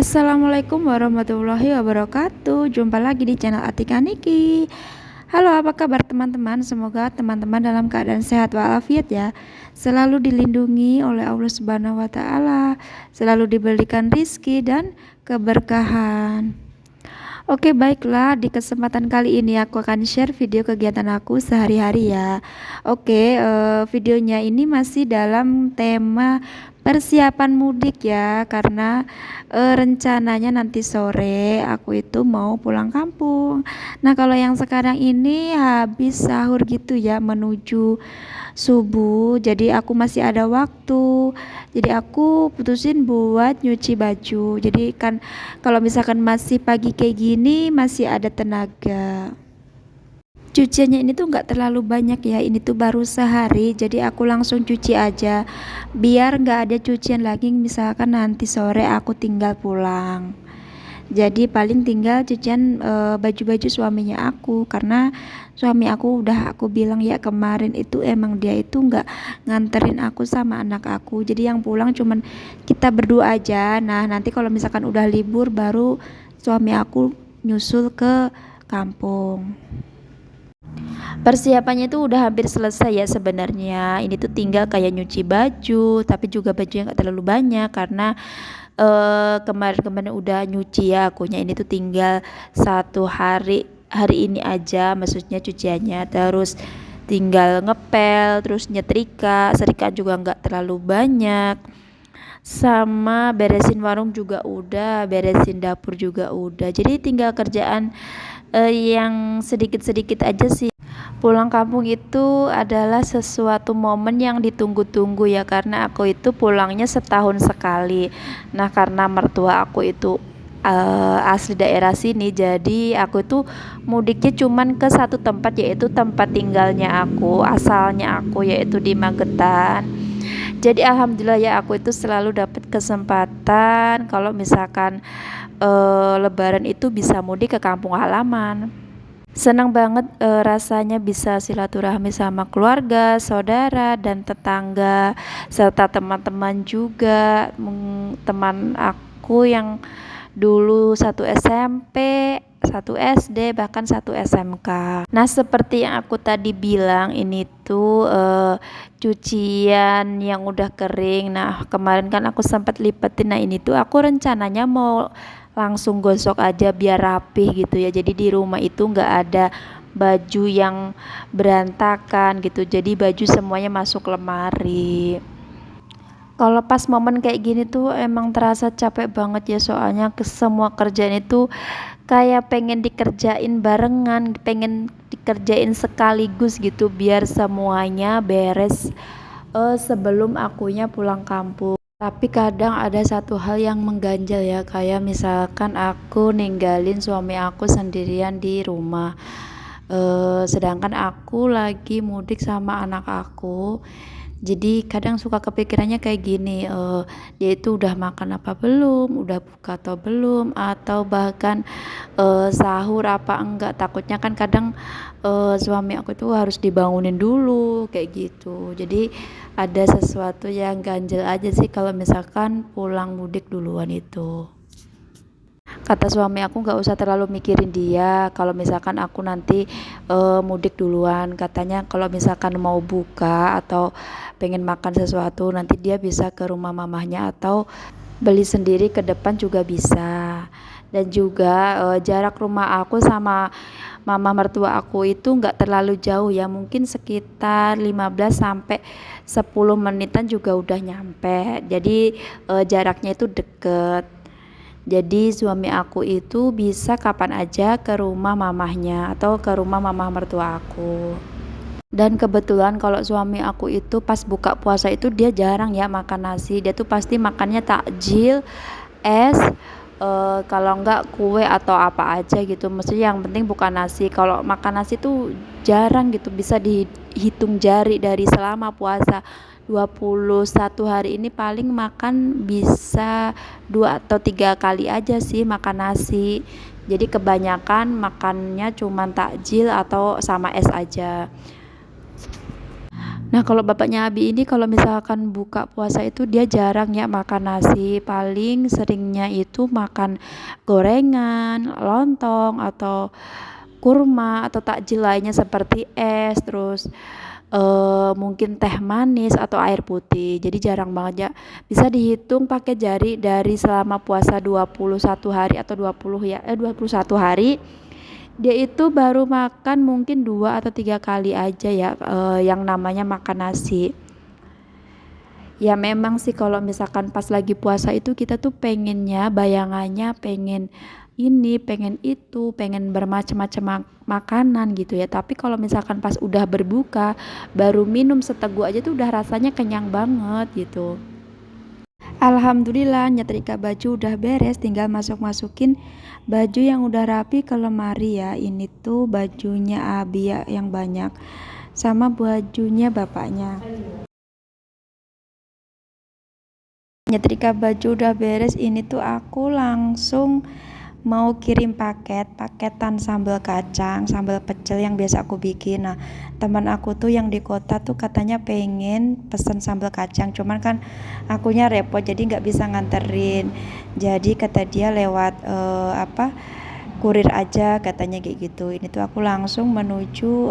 Assalamualaikum warahmatullahi wabarakatuh. Jumpa lagi di channel Atika Niki. Halo, apa kabar teman-teman? Semoga teman-teman dalam keadaan sehat walafiat ya. Selalu dilindungi oleh Allah Subhanahu wa taala, selalu diberikan rizki dan keberkahan. Oke, baiklah, di kesempatan kali ini aku akan share video kegiatan aku sehari-hari ya. Oke, videonya ini masih dalam tema persiapan mudik ya, karena rencananya nanti sore aku itu mau pulang kampung. Nah, kalau yang sekarang ini habis sahur gitu ya, menuju subuh, jadi aku masih ada waktu. Jadi aku putusin buat nyuci baju. Jadi kan kalau misalkan masih pagi kayak gini masih ada tenaga. Cuciannya ini tuh nggak terlalu banyak ya, ini tuh baru sehari, jadi aku langsung cuci aja biar nggak ada cucian lagi misalkan nanti sore aku tinggal pulang. Jadi paling tinggal cucian baju-baju suaminya aku, karena suami aku udah aku bilang ya kemarin itu emang dia itu nggak nganterin aku sama anak aku, jadi yang pulang cuman kita berdua aja. Nah, nanti kalau misalkan udah libur baru suami aku nyusul ke kampung. Persiapannya itu udah hampir selesai ya sebenarnya. Ini tuh tinggal kayak nyuci baju, tapi juga bajunya nggak terlalu banyak karena kemarin-kemarin udah nyuci ya akunya. Ini tuh tinggal satu hari ini aja, maksudnya cuciannya. Terus tinggal ngepel, terus nyetrika, serika juga nggak terlalu banyak. Sama beresin warung juga udah, beresin dapur juga udah. Jadi tinggal kerjaan yang sedikit-sedikit aja sih. Pulang kampung itu adalah sesuatu momen yang ditunggu-tunggu ya, karena aku itu pulangnya setahun sekali. Nah, karena mertua aku itu asli daerah sini, jadi aku itu mudiknya cuman ke satu tempat, yaitu tempat tinggalnya aku, asalnya aku, yaitu di Magetan. Jadi alhamdulillah ya, aku itu selalu dapat kesempatan kalau misalkan lebaran itu bisa mudik ke kampung halaman. Senang banget rasanya bisa silaturahmi sama keluarga, saudara, dan tetangga, serta teman-teman juga. Teman aku yang dulu satu SMP, satu SD, bahkan satu SMK. Nah, seperti yang aku tadi bilang, ini tuh cucian yang udah kering. Nah, kemarin kan aku sempat lipetin. Nah, ini tuh aku rencananya mau langsung gosok aja biar rapih gitu ya. Jadi di rumah itu nggak ada baju yang berantakan gitu. Jadi baju semuanya masuk lemari. Kalau pas momen kayak gini tuh emang terasa capek banget ya, soalnya ke semua kerjaan itu kayak pengen dikerjain barengan, pengen dikerjain sekaligus gitu biar semuanya beres sebelum akunya pulang kampung. Tapi kadang ada satu hal yang mengganjal ya, kayak misalkan aku ninggalin suami aku sendirian di rumah, sedangkan aku lagi mudik sama anak aku. Jadi kadang suka kepikirannya kayak gini, dia itu udah makan apa belum, udah buka atau belum, atau bahkan sahur apa enggak. Takutnya kan kadang suami aku itu harus dibangunin dulu kayak gitu. Jadi ada sesuatu yang ganjel aja sih kalau misalkan pulang mudik duluan itu. Kata suami aku nggak usah terlalu mikirin dia kalau misalkan aku nanti mudik duluan. Katanya kalau misalkan mau buka atau pengen makan sesuatu, nanti dia bisa ke rumah mamahnya atau beli sendiri ke depan juga bisa. Dan juga jarak rumah aku sama mama mertua aku itu nggak terlalu jauh ya, mungkin sekitar 15 sampai 10 menitan juga udah nyampe. Jadi jaraknya itu deket. Jadi suami aku itu bisa kapan aja ke rumah mamahnya atau ke rumah mamah mertua aku. Dan kebetulan kalau suami aku itu pas buka puasa itu dia jarang ya makan nasi. Dia tuh pasti makannya takjil, es, kalau enggak kue atau apa aja gitu. Maksudnya yang penting bukan nasi. Kalau makan nasi tuh jarang gitu, bisa dihitung jari dari selama puasa 21 hari ini paling makan bisa 2 atau 3 kali aja sih makan nasi. Jadi kebanyakan makannya cuman takjil atau sama es aja. Nah, kalau bapaknya Abi ini kalau misalkan buka puasa itu dia jarang ya makan nasi, paling seringnya itu makan gorengan, lontong atau kurma atau takjil lainnya seperti es, terus mungkin teh manis atau air putih. Jadi jarang banget ya. Bisa dihitung pakai jari dari selama puasa 21 hari atau 21 hari dia itu baru makan mungkin 2 atau 3 kali aja ya yang namanya makan nasi. Ya memang sih kalau misalkan pas lagi puasa itu kita tuh pengennya bayangannya pengen ini, pengen itu, pengen bermacam-macam makanan gitu ya. Tapi kalau misalkan pas udah berbuka, baru minum seteguk aja tuh udah rasanya kenyang banget gitu. Alhamdulillah nyetrika baju udah beres, tinggal masukin baju yang udah rapi ke lemari ya. Ini tuh bajunya Abi ya yang banyak sama bajunya bapaknya. Nyetrika baju udah beres, ini tuh aku langsung mau kirim paketan sambal kacang, sambal pecel yang biasa aku bikin. Nah, teman aku tuh yang di kota tuh katanya pengen pesen sambal kacang, cuman kan akunya repot jadi nggak bisa nganterin. Jadi kata dia lewat kurir aja katanya kayak gitu. Ini tuh aku langsung menuju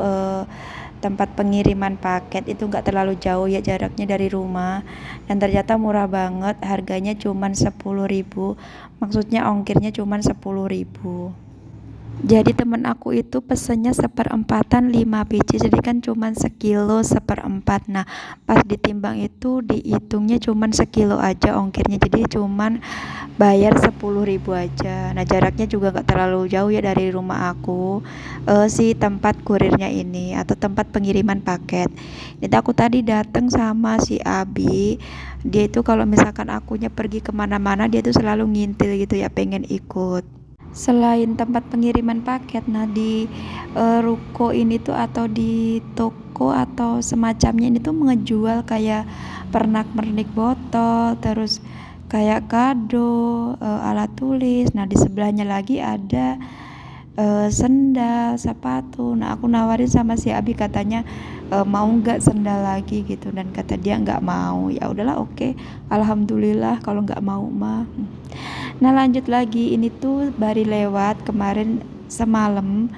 tempat pengiriman paket, itu nggak terlalu jauh ya jaraknya dari rumah, dan ternyata murah banget, harganya cuman 10.000, maksudnya ongkirnya cuman 10.000. Jadi temen aku itu pesennya seperempatan 5 biji, jadi kan cuman sekilo seperempat. Nah, pas ditimbang itu dihitungnya cuman sekilo aja ongkirnya, jadi cuman bayar 10.000 aja. Nah, jaraknya juga gak terlalu jauh ya dari rumah aku, si tempat kurirnya ini atau tempat pengiriman paket. Jadi aku tadi dateng sama si Abi, dia itu kalau misalkan akunya pergi kemana-mana dia tuh selalu ngintil gitu ya, pengen ikut. Selain tempat pengiriman paket, nah di ruko ini tuh atau di toko atau semacamnya ini tuh mengejual kayak pernak-pernik botol, terus kayak kado, alat tulis. Nah, di sebelahnya lagi ada sendal, sepatu. Nah, aku nawarin sama si Abi, katanya mau nggak sendal lagi gitu, dan kata dia nggak mau. Ya udahlah, oke. Alhamdulillah kalau nggak mau mah. Nah, lanjut lagi, ini tuh baru lewat kemarin semalam,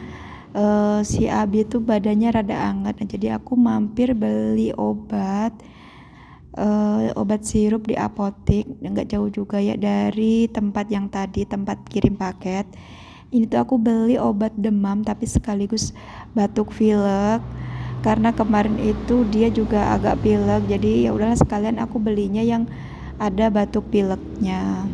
si Abi tuh badannya rada anget. Nah, jadi aku mampir beli obat sirup di apotik, nggak jauh juga ya dari tempat yang tadi, tempat kirim paket. Ini tuh aku beli obat demam tapi sekaligus batuk pilek, karena kemarin itu dia juga agak pilek, jadi ya udahlah sekalian aku belinya yang ada batuk pileknya.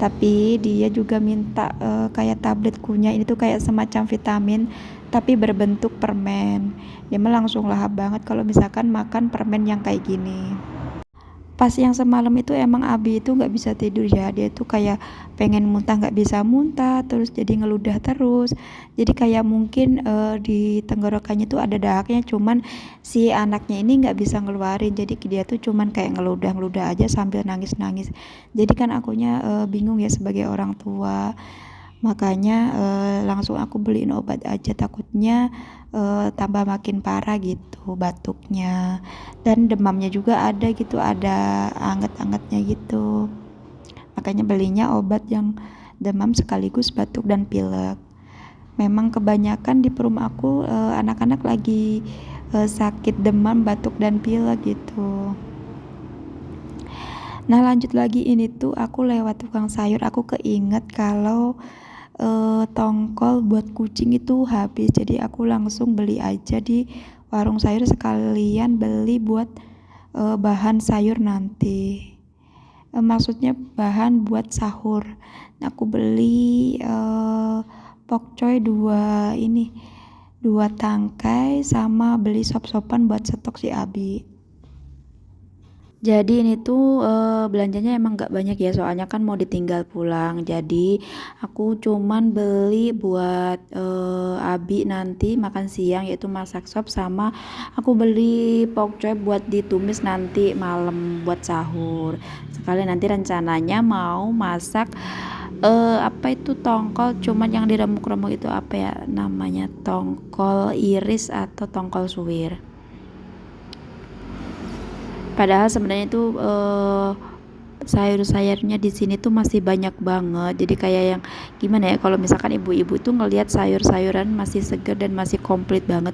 Tapi dia juga minta kayak tablet kunyah, ini tuh kayak semacam vitamin tapi berbentuk permen. Dia mah langsung lahap banget kalau misalkan makan permen yang kayak gini. Pas yang semalam itu emang Abi itu nggak bisa tidur ya, dia tuh kayak pengen muntah nggak bisa muntah, terus jadi ngeludah terus, jadi kayak mungkin di tenggorokannya tuh ada dahaknya, cuman si anaknya ini nggak bisa ngeluarin, jadi dia tuh cuman kayak ngeludah aja sambil nangis, jadi kan akunya bingung ya sebagai orang tua. Makanya langsung aku beliin obat aja, takutnya tambah makin parah gitu batuknya, dan demamnya juga ada gitu, ada anget-angetnya gitu. Makanya belinya obat yang demam sekaligus batuk dan pilek. Memang kebanyakan di perum aku anak-anak lagi sakit demam, batuk dan pilek gitu. Nah, lanjut lagi, ini tuh aku lewat tukang sayur, aku keinget kalau tongkol buat kucing itu habis, jadi aku langsung beli aja di warung sayur, sekalian beli buat bahan sayur nanti, maksudnya bahan buat sahur. Nah, aku beli pokcoy 2 tangkai, sama beli sop-sopan buat stok si Abi. Jadi ini tuh belanjanya emang gak banyak ya, soalnya kan mau ditinggal pulang. Jadi aku cuman beli buat Abi nanti makan siang, yaitu masak sop, sama aku beli pokcoy buat ditumis nanti malam buat sahur. Sekali nanti rencananya mau masak apa itu tongkol, cuman yang diremuk-remuk itu apa ya namanya, tongkol iris atau tongkol suwir. Padahal sebenarnya itu sayur-sayurnya di sini tuh masih banyak banget. Jadi kayak yang gimana ya, kalau misalkan ibu-ibu tuh ngelihat sayur-sayuran masih segar dan masih komplit banget,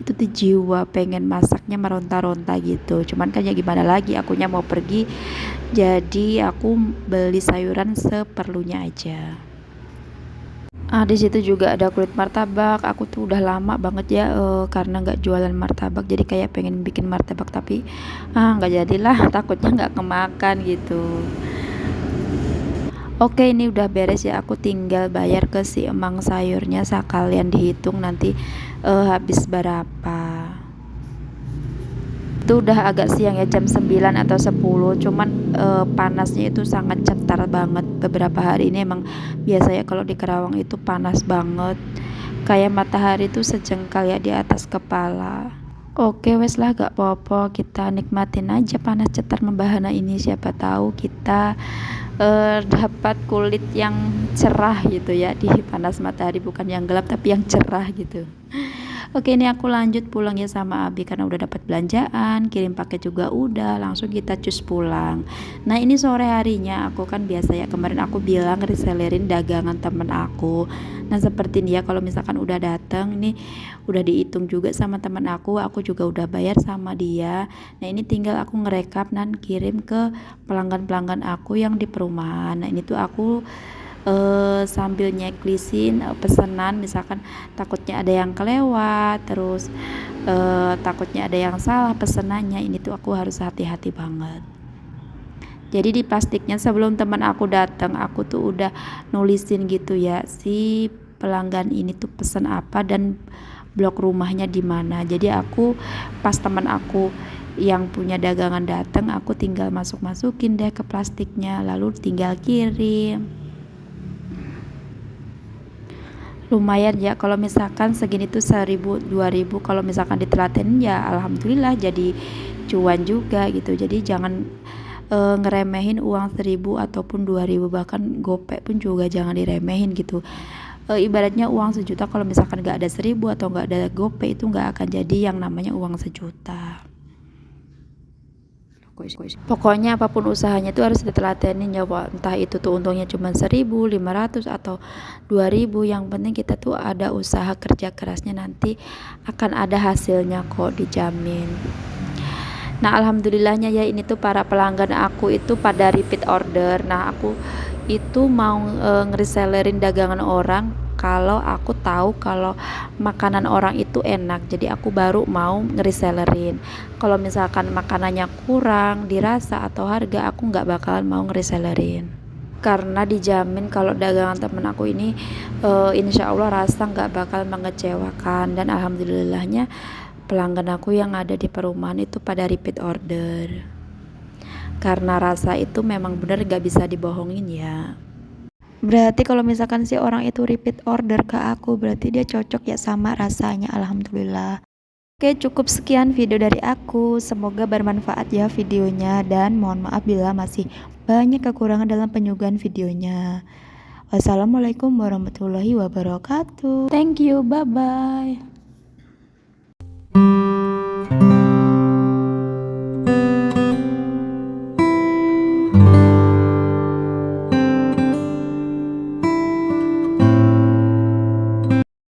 itu tuh jiwa pengen masaknya meronta-ronta gitu. Cuman kan ya gimana lagi, akunya mau pergi, jadi aku beli sayuran seperlunya aja. Di situ juga ada kulit martabak. Aku tuh udah lama banget ya, karena nggak jualan martabak, jadi kayak pengen bikin martabak tapi nggak jadilah, takutnya nggak kemakan gitu. Oke, ini udah beres ya, aku tinggal bayar ke si emang sayurnya, sekalian dihitung nanti habis berapa. Itu udah agak siang ya, jam 9 atau 10, cuman panasnya itu sangat cetar banget. Beberapa hari ini emang biasa ya kalau di Karawang itu panas banget, kayak matahari tuh sejengkal ya di atas kepala. Oke wes lah, gak apa-apa, kita nikmatin aja panas cetar membahana ini. Siapa tahu kita dapat kulit yang cerah gitu ya di panas matahari, bukan yang gelap tapi yang cerah gitu. Oke, ini aku lanjut pulang ya sama Abi karena udah dapat belanjaan, kirim paket juga udah, langsung kita cus pulang. Nah, ini sore harinya aku kan biasa ya, kemarin aku bilang resellerin dagangan temen aku. Nah, seperti ini ya, kalau misalkan udah datang ini udah dihitung juga sama temen aku juga udah bayar sama dia. Nah, ini tinggal aku ngerekap dan kirim ke pelanggan-pelanggan aku yang di perumahan. Nah, ini tuh aku sambil nyeklisin pesanan, misalkan takutnya ada yang kelewat, terus takutnya ada yang salah pesenannya, ini tuh aku harus hati-hati banget. Jadi di plastiknya sebelum teman aku datang, aku tuh udah nulisin gitu ya, si pelanggan ini tuh pesan apa dan blok rumahnya di mana. Jadi aku pas teman aku yang punya dagangan datang, aku tinggal masukin deh ke plastiknya, lalu tinggal kirim. Lumayan ya, kalau misalkan segini tuh 1.000 2.000, kalau misalkan ditelatenin ya alhamdulillah jadi cuan juga gitu. Jadi jangan ngeremehin uang 1.000 ataupun 2.000, bahkan gopek pun juga jangan diremehin gitu. Ibaratnya uang 1 juta, kalau misalkan gak ada 1.000 atau gak ada gopek, itu gak akan jadi yang namanya uang 1 juta. Pokoknya apapun usahanya itu harus ditelatenin ya, entah itu tuh untungnya cuma 1.500 atau 2.000, yang penting kita tuh ada usaha kerja kerasnya, nanti akan ada hasilnya kok, dijamin. Nah, alhamdulillahnya ya, ini tuh para pelanggan aku itu pada repeat order. Nah, aku itu mau ngeresellerin dagangan orang kalau aku tahu kalau makanan orang itu enak, jadi aku baru mau ngeresellerin. Kalau misalkan makanannya kurang dirasa atau harga, aku nggak bakalan mau ngeresellerin, karena dijamin kalau dagangan temen aku ini insya Allah rasa nggak bakal mengecewakan. Dan alhamdulillahnya pelanggan aku yang ada di perumahan itu pada repeat order, karena rasa itu memang bener gak bisa dibohongin ya. Berarti kalau misalkan si orang itu repeat order ke aku, berarti dia cocok ya sama rasanya, alhamdulillah. Oke, cukup sekian video dari aku. Semoga bermanfaat ya videonya, dan mohon maaf bila masih banyak kekurangan dalam penyuguhan videonya. Wassalamualaikum warahmatullahi wabarakatuh. Thank you, bye bye.